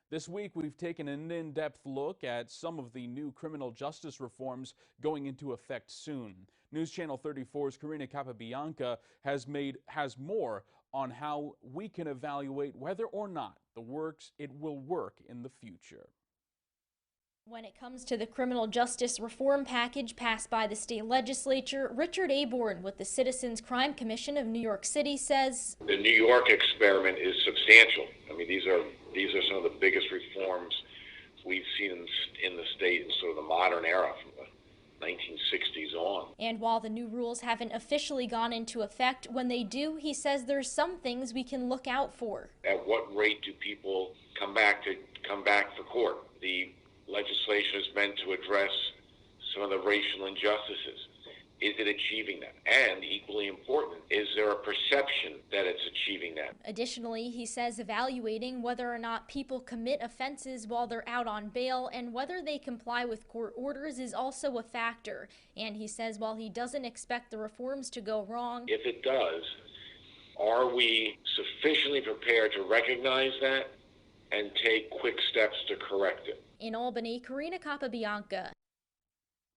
This week, we've taken an in-depth look at some of the new criminal justice reforms going into effect soon. News Channel 34's Karina Capabianca has more on how we can evaluate whether or not it will work in the future. When it comes to the criminal justice reform package passed by the state legislature, Richard Aborn with the Citizens Crime Commission of New York City says the New York experiment is substantial. I mean, these are some of the biggest reforms we've seen in the state in sort of the modern era from the 1960s on. And while the new rules haven't officially gone into effect, when they do, he says there's some things we can look out for. At what rate do people come back for court? The legislation is meant to address some of the racial injustices. Is it achieving that? And equally important, is there a perception that it's achieving that? Additionally, he says evaluating whether or not people commit offenses while they're out on bail and whether they comply with court orders is also a factor. And he says while he doesn't expect the reforms to go wrong, if it does, are we sufficiently prepared to recognize that and take quick steps to correct it? In Albany, Karina Capabianca,